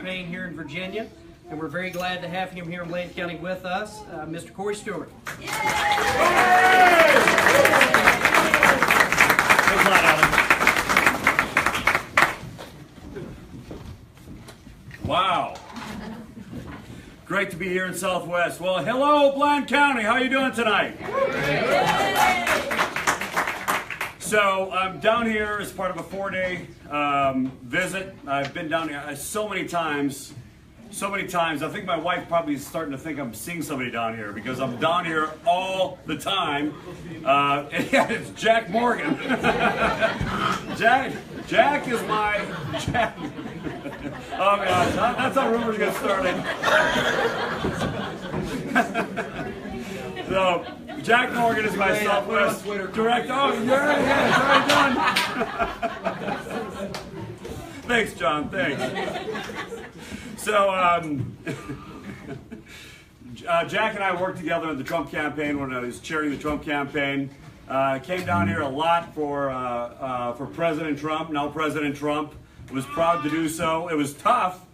campaign here in Virginia, and we're very glad to have him here in Blaine County with us, Mr. Corey Stewart. Wow. Great to be here in Southwest. Well, hello, Blaine County. How are you doing tonight? So I'm down here as part of a 4-day visit. I've been down here so many times. I think my wife probably is starting to think I'm seeing somebody down here because I'm down here all the time. And yeah, it's Jack Morgan. Jack is my Jack. Oh gosh, that's how rumors get started. So Jack Morgan is my Southwest director. Oh yeah, it's already done. Thanks, John. Thanks. So Jack and I worked together in the Trump campaign when I was chairing the Trump campaign. Came down here a lot for President Trump. Now President Trump. Was proud to do so. It was tough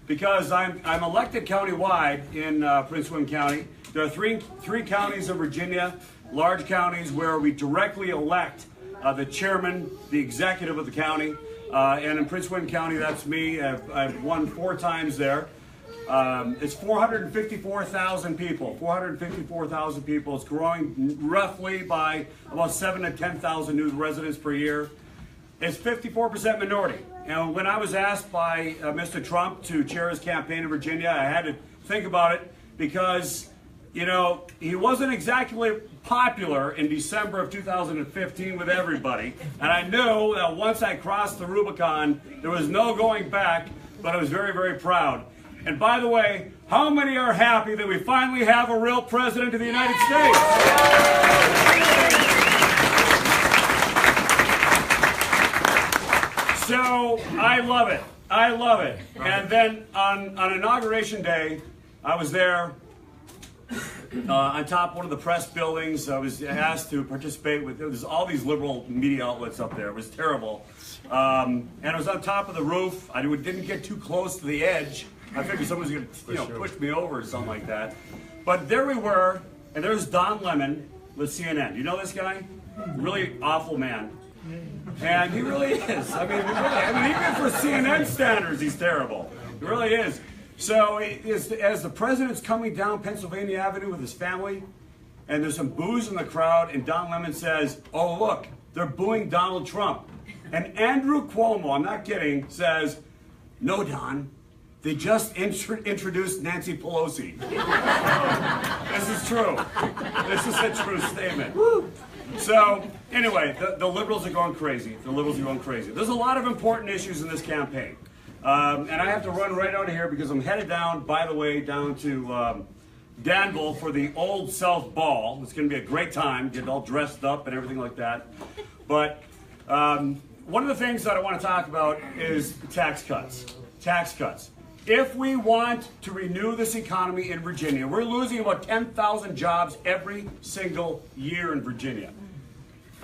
because I'm elected countywide in Prince William County. There are three counties in Virginia, large counties where we directly elect the chairman, the executive of the county. And in Prince William County, that's me. I've won 4 times there. It's 454,000 people. 454,000 people. It's growing roughly by about 7,000 to 10,000 new residents per year. It's 54% minority. And when I was asked by Mr. Trump to chair his campaign in Virginia, I had to think about it because, you know, he wasn't exactly popular in December of 2015 with everybody. And I knew that once I crossed the Rubicon, there was no going back, but I was very, very proud. And by the way, how many are happy that we finally have a real president of the United States? So I love it. I love it. And then on Inauguration Day, I was there on top of one of the press buildings. I was asked to participate with, there's all these liberal media outlets up there. It was terrible. And I was on top of the roof. I didn't get too close to the edge. I figured someone was going to push me over or something like that. But there we were, and there's Don Lemon with CNN. You know this guy? Really awful man. And he really is. I mean, even for CNN standards, he's terrible. He really is. So as the president's coming down Pennsylvania Avenue with his family, and there's some boos in the crowd, and Don Lemon says, "Oh, look, they're booing Donald Trump." And Andrew Cuomo, I'm not kidding, says, "No, Don, they just introduced Nancy Pelosi." This is true. This is a true statement. So, anyway, the liberals are going crazy. The liberals are going crazy. There's a lot of important issues in this campaign. And I have to run right out of here because I'm headed down, by the way, down to Danville for the Old South Ball. It's going to be a great time, get all dressed up and everything like that. But one of the things that I want to talk about is tax cuts. Tax cuts. If we want to renew this economy in Virginia, we're losing about 10,000 jobs every single year in Virginia.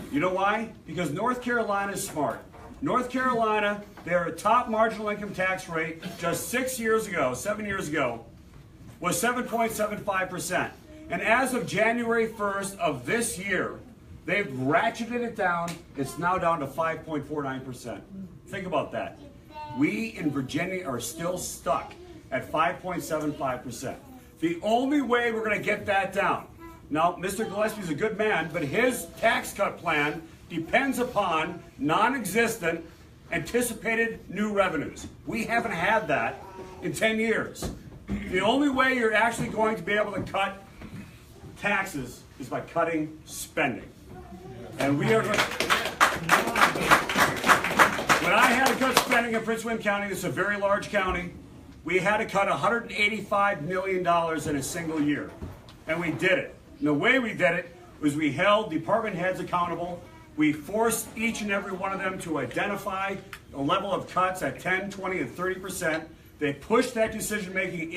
You know why? Because North Carolina is smart. North Carolina, their top marginal income tax rate just 7 years ago, was 7.75%. And as of January 1st of this year, they've ratcheted it down. It's now down to 5.49%. Think about that. We in Virginia are still stuck at 5.75%. The only way we're going to get that down. Now, Mr. Gillespie's a good man, but his tax cut plan depends upon non-existent anticipated new revenues. We haven't had that in 10 years. The only way you're actually going to be able to cut taxes is by cutting spending. And we are going When I had to cut spending in Prince William County, it's a very large county, we had to cut $185 million in a single year. And we did it. And the way we did it was we held department heads accountable. We forced each and every one of them to identify a level of cuts at 10, 20, and 30%. They pushed that decision-making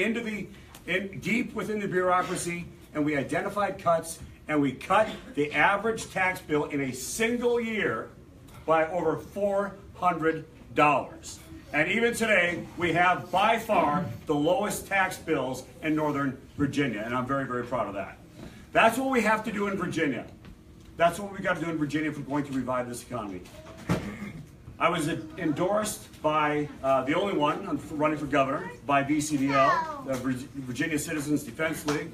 deep within the bureaucracy, and we identified cuts, and we cut the average tax bill in a single year by over $400. And even today, we have by far the lowest tax bills in Northern Virginia, and I'm very, very proud of that. That's what we have to do in Virginia. That's what we got to do in Virginia if we're going to revive this economy. I was endorsed by the only one I'm running for governor, by VCDL, the Virginia Citizens Defense League.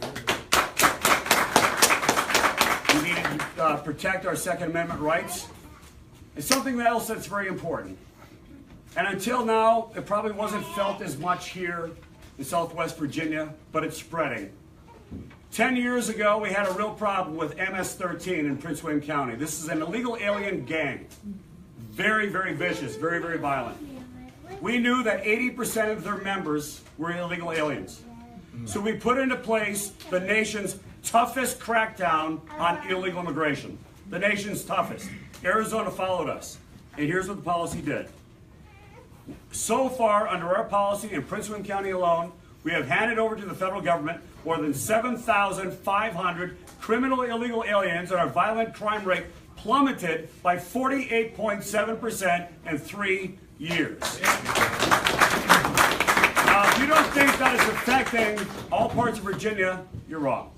We need to protect our Second Amendment rights. It's something else that's very important. And until now, it probably wasn't felt as much here in Southwest Virginia, but it's spreading. 10 years ago, we had a real problem with MS-13 in Prince William County. This is an illegal alien gang. Very, very vicious, very, very violent. We knew that 80% of their members were illegal aliens. So we put into place the nation's toughest crackdown on illegal immigration. The nation's toughest. Arizona followed us. And here's what the policy did. So far, under our policy in Prince William County alone, we have handed over to the federal government more than 7,500 criminal illegal aliens, and our violent crime rate plummeted by 48.7% in 3 years. Now, if you don't think that is affecting all parts of Virginia, you're wrong.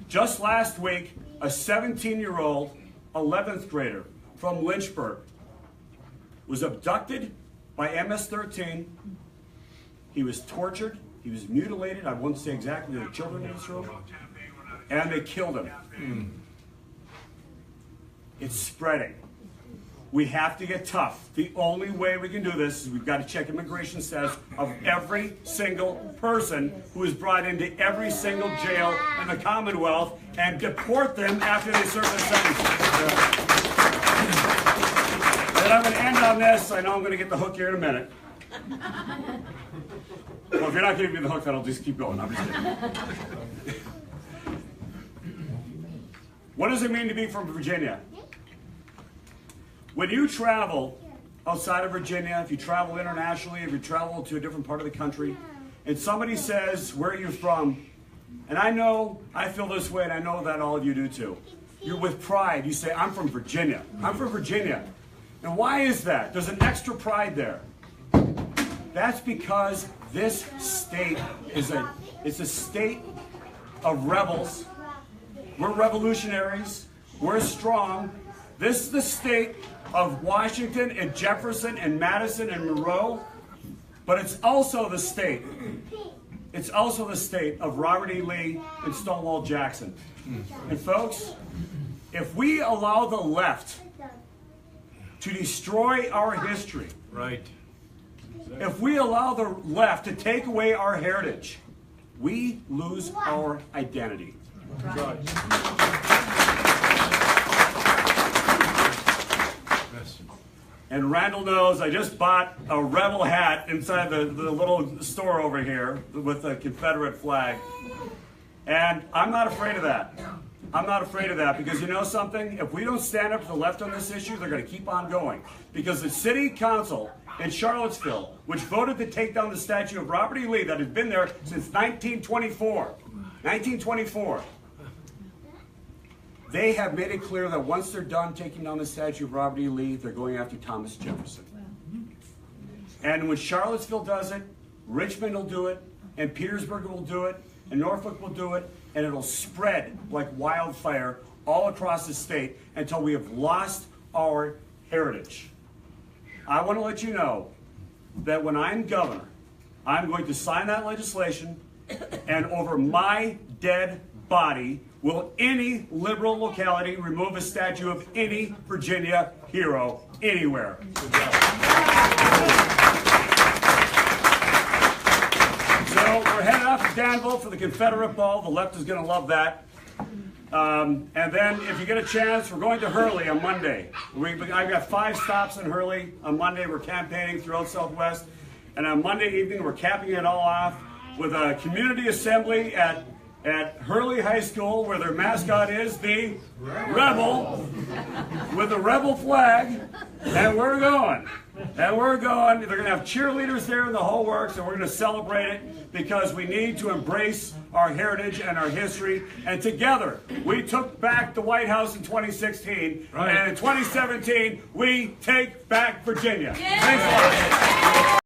Just last week, a 17-year-old 11th grader from Lynchburg was abducted by MS-13. He was tortured. He was mutilated. I won't say exactly the children in this room. And they killed him. It's spreading. We have to get tough. The only way we can do this is we've got to check immigration status of every single person who is brought into every single jail in the Commonwealth and deport them after they serve their sentence. And I'm going to end on this. I know I'm going to get the hook here in a minute. Well, if you're not giving me the hook, then I'll just keep going. I'm just kidding. What does it mean to be from Virginia? When you travel outside of Virginia, if you travel internationally, if you travel to a different part of the country, and somebody says, where are you from? And I know, I feel this way, and I know that all of you do too. You're with pride. You say, I'm from Virginia. I'm from Virginia. And why is that? There's an extra pride there. That's because this state is a state of rebels. We're revolutionaries. We're strong. This is the state of Washington and Jefferson and Madison and Monroe, but it's also the state. It's also the state of Robert E. Lee and Stonewall Jackson. And folks, if we allow the left to destroy our history, right? If we allow the left to take away our heritage, we lose our identity. Right. And Randall knows I just bought a rebel hat inside the little store over here with the Confederate flag. And I'm not afraid of that. I'm not afraid of that because you know something? If we don't stand up to the left on this issue, they're going to keep on going. Because the city council in Charlottesville, which voted to take down the statue of Robert E. Lee that has been there since 1924, they have made it clear that once they're done taking down the statue of Robert E. Lee, they're going after Thomas Jefferson. And when Charlottesville does it, Richmond will do it, and Petersburg will do it, and Norfolk will do it, and it'll spread like wildfire all across the state until we have lost our heritage. I want to let you know that when I'm governor, I'm going to sign that legislation, and over my dead body will any liberal locality remove a statue of any Virginia hero anywhere. So we're headed off to Danville for the Confederate Ball. The left is going to love that. And then if you get a chance, we're going to Hurley on Monday. I've got 5 stops in Hurley. On Monday, we're campaigning throughout Southwest. And on Monday evening, we're capping it all off with a community assembly at Hurley High School, where their mascot is the Rebel, with a Rebel flag, and we're going. And we're going. They're going to have cheerleaders there and the whole works, and we're going to celebrate it because we need to embrace our heritage and our history. And together, we took back the White House in 2016, and in 2017, we take back Virginia. Thanks a lot.